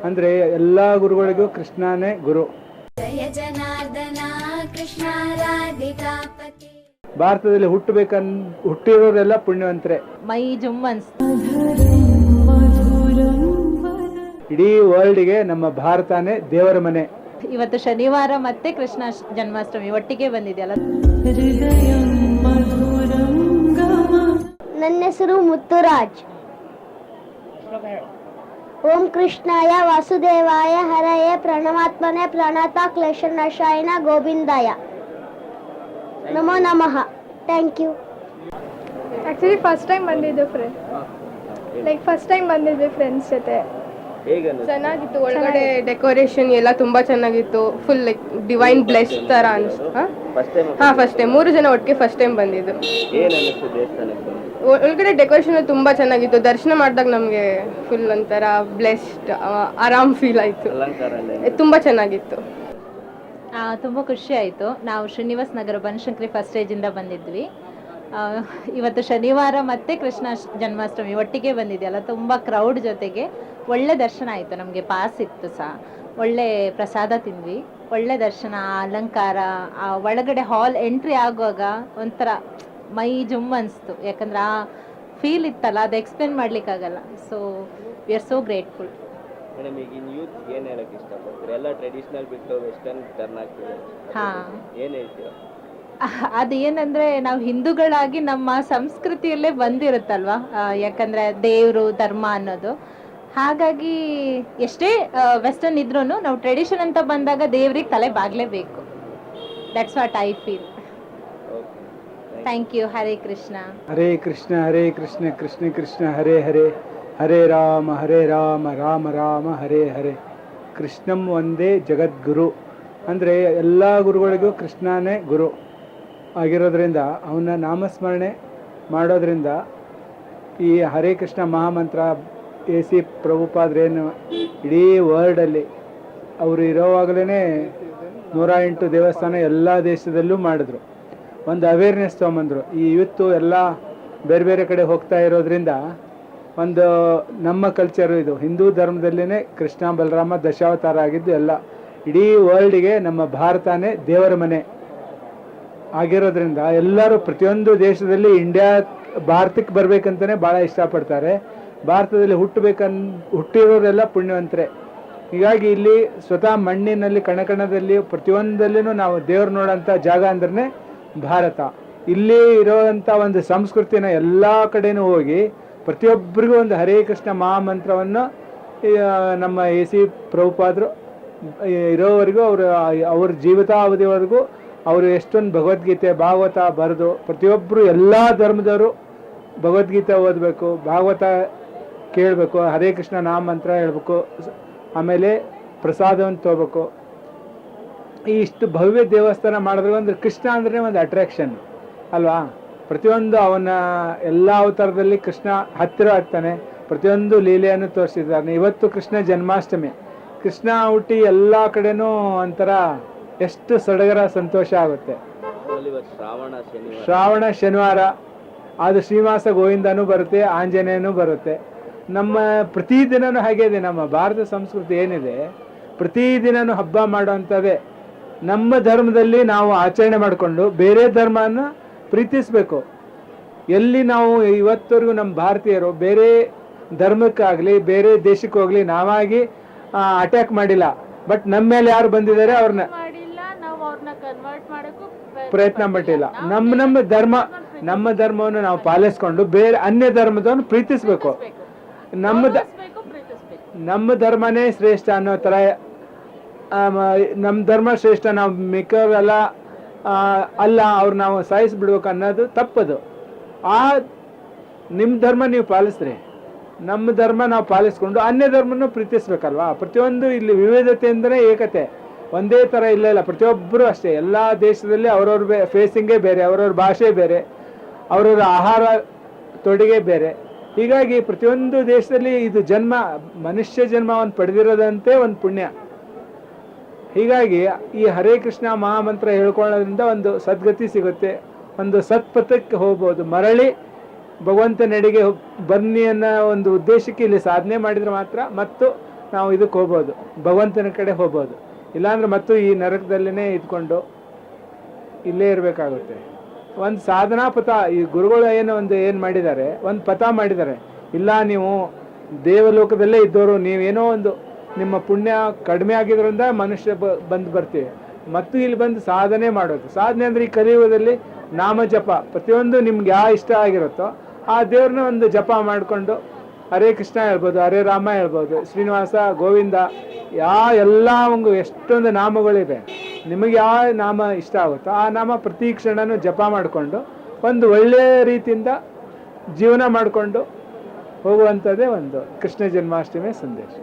ಅಂದರೆ ಎಲ್ಲ ಗುರುಗಳಿಗೂ ಕೃಷ್ಣನೇ ಗುರು. ಜಯ ಜನಾರ್ದನ ಕೃಷ್ಣ ರಾಧಿಕಾಪತಿ. ಭಾರತದಲ್ಲಿ ಹುಟ್ಟಿರೋರೆಲ್ಲ ಪುಣ್ಯವಂತರೆ. ಮೈ ಜುಮ್ಮನ್ಸ್. ಇಡೀ ವರ್ಲ್ಡ್ಗೆ ನಮ್ಮ ಭಾರತನೇ ದೇವರ ಮನೆ. ಇವತ್ತು ಶನಿವಾರ ಮತ್ತೆ ಕೃಷ್ಣ ಜನ್ಮಾಷ್ಟಮಿ ಒಟ್ಟಿಗೆ ಬಂದಿದೆಯಲ್ಲ. ನನ್ನ ಹೆಸರು ಮುತ್ತುರಾಜ್. ಓಂ ಕೃಷ್ಣಾಯ ವಾಸುದೇವಾಯ ಹರಯೇ ಪ್ರಣಮಾತ್ಮನೆ ಪ್ರಣತ ಕ್ಲೇಶನಾಶಾಯನ ಗೋವಿಂದಾಯ ನಮೋ ನಮಃ. Thank you. Actually first time ಬಂದಿದ್ದು ಫ್ರೆಂಡ್ಸ್ ಜೊತೆ. ಚೆನ್ನಾಗಿತ್ತು. ಒಳಗಡೆ ಡೆಕೋರೇಷನ್ ಎಲ್ಲ ತುಂಬಾ ಚೆನ್ನಾಗಿತ್ತು. ಫುಲ್ ಲೈಕ್ ಡಿವೈನ್ ಬ್ಲೆಸ್ ತರ ಅನಿಸ್ತು. ಫಸ್ಟ್ ಟೈಮ್ 3 ಜನ ಒಟ್ಟಿಗೆ ಫಸ್ಟ್ ಟೈಮ್ ಬಂದಿದ್ದು. ಒಳಗಡೆ ಡೆಕೋರೇಷನ್ ತುಂಬಾ ಚೆನ್ನಾಗಿತ್ತು. ದರ್ಶನ ಮಾಡಿದಾಗ ನಮಗೆ ಫುಲ್ ಒಂಥರ ಬ್ಲೆಸ್ಡ್ ಆರಾಮ್ ಫೀಲ್ ಆಯ್ತು. ತುಂಬಾ ಚೆನ್ನಾಗಿತ್ತು. ತುಂಬ ಖುಷಿ ಆಯಿತು. ನಾವು ಶ್ರೀನಿವಾಸ್ ನಗರ ಬನಶಂಕರಿ ಫಸ್ಟ್ ಸ್ಟೇಜಿಂದ ಬಂದಿದ್ವಿ. ಇವತ್ತು ಶನಿವಾರ ಮತ್ತೆ ಕೃಷ್ಣ ಜನ್ಮಾಷ್ಟಮಿ ಒಟ್ಟಿಗೆ ಬಂದಿದೆಯಲ್ಲ, ತುಂಬ ಕ್ರೌಡ್ ಜೊತೆಗೆ ಒಳ್ಳೆ ದರ್ಶನ ಆಯಿತು. ನಮಗೆ ಪಾಸ್ ಇತ್ತು ಸಹ, ಒಳ್ಳೆ ಪ್ರಸಾದ ತಿಂದ್ವಿ, ಒಳ್ಳೆ ದರ್ಶನ, ಅಲಂಕಾರ, ಆ ಒಳಗಡೆ ಹಾಲ್ ಎಂಟ್ರಿ ಆಗುವಾಗ ಒಂಥರ ಮೈ ಜುಮ್ ಅನಿಸ್ತು. ಯಾಕಂದ್ರೆ ಆ ಫೀಲ್ ಇತ್ತಲ್ಲ, ಅದು ಎಕ್ಸ್ಪ್ಲೇನ್ ಮಾಡ್ಲಿಕ್ಕಾಗಲ್ಲ. So we are so grateful. Madam, ಈಗಿನ ಯೂತ್ ಏನು ಹೇಳಕ್ಕೆ ಇಷ್ಟಪಡ್ತೀರಿ? ಎಲ್ಲ ಟ್ರೆಡಿಷನಲ್ ಬಿಟ್ಟು ವೆಸ್ಟರ್ನ್ ಟರ್ನ್ ಆಗ್ತಿದೆ. ಏನು ಹೇಳ್ತೀರಾ? ಅದು ಏನಂದ್ರೆ, ನಾವು ಹಿಂದೂಗಳಾಗಿ ನಮ್ಮ ಸಂಸ್ಕೃತಿಯಲ್ಲೇ ಬಂದಿರುತ್ತಲ್ವಾ, ಯಾಕಂದ್ರೆ ದೇವರು ಧರ್ಮ ಅನ್ನೋದು. ಹಾಗಾಗಿ ಎಷ್ಟೇ ವೆಸ್ಟರ್ನ್ ಇದ್ರೂ ನಾವು ಟ್ರೆಡಿಷನ್ ಅಂತ ಬಂದಾಗ ದೇವ್ರಿಗೆ ತಲೆ ಬಾಗ್ಲೇಬೇಕು. That's what I feel. Thank you. Hare Krishna. Hare Krishna Hare Krishna Krishna Krishna Hare Hare, Hare Rama Rama Rama Hare Hare. ಕೃಷ್ಣಂ ಒಂದೇ ಜಗದ್ಗುರು. ಅಂದರೆ ಎಲ್ಲ ಗುರುಗಳಿಗೂ ಕೃಷ್ಣನೇ ಗುರು ಆಗಿರೋದ್ರಿಂದ ಅವನ ನಾಮಸ್ಮರಣೆ ಮಾಡೋದ್ರಿಂದ ಈ ಹರೇ ಕೃಷ್ಣ ಮಹಾಮಂತ್ರ AC ಪ್ರಭುಪಾದ್ರೇನು ಇಡೀ ವರ್ಲ್ಡಲ್ಲಿ ಅವರು ಇರೋವಾಗಲೇ 108 ದೇವಸ್ಥಾನ ಎಲ್ಲ ದೇಶದಲ್ಲೂ ಮಾಡಿದ್ರು. ಒಂದು ಅವೇರ್ನೆಸ್ ತೊಗೊಂಬಂದರು. ಈ ಯೂತ್ತು ಎಲ್ಲ ಬೇರೆ ಬೇರೆ ಕಡೆ ಹೋಗ್ತಾ ಇರೋದ್ರಿಂದ ಒಂದು ನಮ್ಮ ಕಲ್ಚರು ಇದು ಹಿಂದೂ ಧರ್ಮದಲ್ಲೇ ಕೃಷ್ಣ ಬಲರಾಮ ದಶಾವತಾರ ಆಗಿದ್ದು ಎಲ್ಲ ಇಡೀ ವರ್ಲ್ಡಿಗೆ ನಮ್ಮ ಭಾರತನೇ ದೇವರ ಮನೆ ಆಗಿರೋದ್ರಿಂದ ಎಲ್ಲರೂ ಪ್ರತಿಯೊಂದು ದೇಶದಲ್ಲಿ ಭಾರತಕ್ಕೆ ಬರಬೇಕಂತಲೇ ಭಾಳ ಇಷ್ಟಪಡ್ತಾರೆ. ಭಾರತದಲ್ಲಿ ಹುಟ್ಟಿರೋರೆಲ್ಲ ಪುಣ್ಯವಂತರೆ. ಹೀಗಾಗಿ ಇಲ್ಲಿ ಸ್ವತಃ ಮಣ್ಣಿನಲ್ಲಿ ಕಣಕಣದಲ್ಲಿ ಪ್ರತಿಯೊಂದಲ್ಲೂ ನಾವು ದೇವ್ರು ನೋಡೋಂಥ ಜಾಗ ಅಂದ್ರೆ ಭಾರತ. ಇಲ್ಲಿ ಇರೋವಂಥ ಒಂದು ಸಂಸ್ಕೃತಿನ ಎಲ್ಲ ಕಡೆನೂ ಹೋಗಿ ಪ್ರತಿಯೊಬ್ಬರಿಗೂ ಒಂದು ಹರೇ ಕೃಷ್ಣ ಮಹಾಮಂತ್ರವನ್ನು ನಮ್ಮ AC ಪ್ರಭುಪಾದರು ಇರೋವರೆಗೂ ಅವ್ರ ಜೀವಿತಾವಧಿವರೆಗೂ ಅವರು ಎಷ್ಟೊಂದು ಭಗವದ್ಗೀತೆ ಭಾಗವತ ಬರೆದು ಪ್ರತಿಯೊಬ್ಬರು ಎಲ್ಲ ಧರ್ಮದವರು ಭಗವದ್ಗೀತೆ ಓದಬೇಕು, ಭಾಗವತ ಕೇಳಬೇಕು, ಹರೇ ಕೃಷ್ಣ ನಾಮಂತ್ರ ಹೇಳ್ಬೇಕು, ಆಮೇಲೆ ಪ್ರಸಾದವನ್ನು ತೊಗೋಬೇಕು. ಇಷ್ಟು ಭವ್ಯ ದೇವಸ್ಥಾನ ಮಾಡಿದ್ರೆ ಒಂದು ಕೃಷ್ಣ ಅಂದ್ರೆ ಒಂದು ಅಟ್ರಾಕ್ಷನ್ ಅಲ್ವಾ. ಪ್ರತಿಯೊಂದು ಅವನ ಎಲ್ಲ ಅವತಾರದಲ್ಲಿ ಕೃಷ್ಣ ಹತ್ತಿರ ಆಗ್ತಾನೆ. ಪ್ರತಿಯೊಂದು ಲೀಲೆಯನ್ನು ತೋರಿಸಿದ್ದಾನೆ. ಇವತ್ತು ಕೃಷ್ಣ ಜನ್ಮಾಷ್ಟಮಿ. ಕೃಷ್ಣ ಹುಟ್ಟಿ ಎಲ್ಲ ಕಡೆನೂ ಒಂಥರ ಎಷ್ಟು ಸಡಗರ ಸಂತೋಷ ಆಗುತ್ತೆ. ಶ್ರಾವಣ ಶನಿವಾರ ಅದು ಶ್ರೀನಿವಾಸ ಗೋವಿಂದನೂ ಬರುತ್ತೆ, ಆಂಜನೇಯನೂ ಬರುತ್ತೆ. ನಮ್ಮ ಪ್ರತಿದಿನನೂ ಹಾಗೆ ಇದೆ. ನಮ್ಮ ಭಾರತ ಸಂಸ್ಕೃತಿ ಏನಿದೆ ಪ್ರತಿದಿನನೂ ಹಬ್ಬ ಮಾಡೋವಂಥದ್ದೇ. ನಮ್ಮ ಧರ್ಮದಲ್ಲಿ ನಾವು ಆಚರಣೆ ಮಾಡಿಕೊಂಡು ಬೇರೆ ಧರ್ಮನ ಪ್ರೀತಿಸಬೇಕು. ಎಲ್ಲಿ ನಾವು ಇವತ್ತವರೆಗೂ ನಮ್ಮ ಭಾರತೀಯರು ಬೇರೆ ಧರ್ಮಕ್ಕಾಗಲಿ ಬೇರೆ ದೇಶಕ್ಕೆ ಹೋಗಲಿ ನಾವಾಗಿ ಅಟ್ಯಾಕ್ ಮಾಡಿಲ್ಲ. ಬಟ್ ನಮ್ಮ ಮೇಲೆ ಯಾರು ಬಂದಿದ್ದಾರೆ ಅವ್ರನ್ನ ಪ್ರಯತ್ನ ಪಟ್ಟಿಲ್ಲ. ನಮ್ಮ ಧರ್ಮವನ್ನು ನಾವು ಪಾಲಿಸ್ಕೊಂಡು ಬೇರೆ ಅನ್ಯ ಧರ್ಮದವನ್ನು ಪ್ರೀತಿಸ್ಬೇಕು. ನಮ್ಮ ಧರ್ಮನೇ ಶ್ರೇಷ್ಠ ಅನ್ನೋ ಥರ ನಮ್ಮ ಧರ್ಮ ಶ್ರೇಷ್ಠ, ನಾವು ಮಿಕ್ಕವರೆಲ್ಲ ಅಲ್ಲ ಅವ್ರು ನಾವು ಸಾಯಿಸ್ಬಿಡ್ಬೇಕು ಅನ್ನೋದು ತಪ್ಪದು. ನಿಮ್ಮ ಧರ್ಮ ನೀವು ಪಾಲಿಸ್ರಿ, ನಮ್ಮ ಧರ್ಮ ನಾವು ಪಾಲಿಸ್ಕೊಂಡು ಅನ್ಯ ಧರ್ಮನೂ ಪ್ರೀತಿಸ್ಬೇಕಲ್ವಾ. ಪ್ರತಿಯೊಂದು ಇಲ್ಲಿ ವಿವಿಧತೆ ಅಂದರೆ ಏಕತೆ, ಒಂದೇ ಥರ ಇಲ್ಲ. ಪ್ರತಿಯೊಬ್ಬರು ಅಷ್ಟೇ. ಎಲ್ಲ ದೇಶದಲ್ಲಿ ಅವ್ರವ್ರ ಫೇಸಿಂಗೇ ಬೇರೆ, ಅವ್ರವ್ರ ಭಾಷೆ ಬೇರೆ, ಅವ್ರವ್ರ ಆಹಾರ ತೊಡುಗೆ ಬೇರೆ. ಹೀಗಾಗಿ ಪ್ರತಿಯೊಂದು ದೇಶದಲ್ಲಿ ಇದು ಮನುಷ್ಯ ಜನ್ಮವನ್ನು ಪಡೆದಿರೋದಂತೆ ಒಂದು ಪುಣ್ಯ. ಹೀಗಾಗಿ ಈ ಹರೇ ಕೃಷ್ಣ ಮಹಾಮಂತ್ರ ಹೇಳ್ಕೊಳ್ಳೋದ್ರಿಂದ ಒಂದು ಸದ್ಗತಿ ಸಿಗುತ್ತೆ, ಒಂದು ಸತ್ಪಥಕ್ಕೆ ಹೋಗ್ಬೋದು. ಮರಳಿ ಭಗವಂತನೆಡೆಗೆ ಬನ್ನಿ ಅನ್ನೋ ಒಂದು ಉದ್ದೇಶಕ್ಕೆ ಇಲ್ಲಿ ಸಾಧನೆ ಮಾಡಿದರೆ ಮಾತ್ರ ಮತ್ತು ನಾವು ಇದಕ್ಕೆ ಹೋಗ್ಬೋದು, ಭಗವಂತನ ಕಡೆ ಹೋಗ್ಬೋದು. ಇಲ್ಲಾಂದ್ರೆ ಮತ್ತು ಈ ನರಕದಲ್ಲೇ ಇದ್ಕೊಂಡು ಇಲ್ಲೇ ಇರಬೇಕಾಗುತ್ತೆ. ಒಂದು ಸಾಧನಾ ಪಥ, ಈ ಗುರುಗಳು ಏನು ಮಾಡಿದ್ದಾರೆ, ಒಂದು ಪಥ ಮಾಡಿದ್ದಾರೆ. ಇಲ್ಲ ನೀವು ದೇವಲೋಕದಲ್ಲೇ ಇದ್ದವರು, ನೀವೇನೋ ಒಂದು ನಿಮ್ಮ ಪುಣ್ಯ ಕಡಿಮೆ ಆಗಿದ್ರಿಂದ ಮನುಷ್ಯ ಬರ್ತೀವಿ, ಮತ್ತು ಇಲ್ಲಿ ಬಂದು ಸಾಧನೆ ಮಾಡೋದು. ಸಾಧನೆ ಅಂದರೆ ಈ ಕಲಿಯುಗದಲ್ಲಿ ನಾಮ ಜಪ, ಪ್ರತಿಯೊಂದು ನಿಮ್ಗೆ ಯಾವ ಇಷ್ಟ ಆಗಿರುತ್ತೋ ಆ ದೇವ್ರನ್ನ ಒಂದು ಜಪ ಮಾಡಿಕೊಂಡು ಹರೇ ಕೃಷ್ಣ ಹೇಳ್ಬೋದು, ಹರೇ ರಾಮ ಹೇಳ್ಬೋದು, ಶ್ರೀನಿವಾಸ, ಗೋವಿಂದ, ಎಲ್ಲ ಎಷ್ಟೊಂದು ನಾಮಗಳಿವೆ. ನಿಮಗೆ ಯಾವ ನಾಮ ಇಷ್ಟ ಆಗುತ್ತೋ ಆ ನಾಮ ಪ್ರತಿ ಕ್ಷಣನೂ ಜಪ ಮಾಡಿಕೊಂಡು ಒಂದು ಒಳ್ಳೆಯ ರೀತಿಯಿಂದ ಜೀವನ ಮಾಡಿಕೊಂಡು ಹೋಗುವಂಥದ್ದೇ ಒಂದು ಕೃಷ್ಣ ಜನ್ಮಾಷ್ಟಮಿ ಸಂದೇಶ.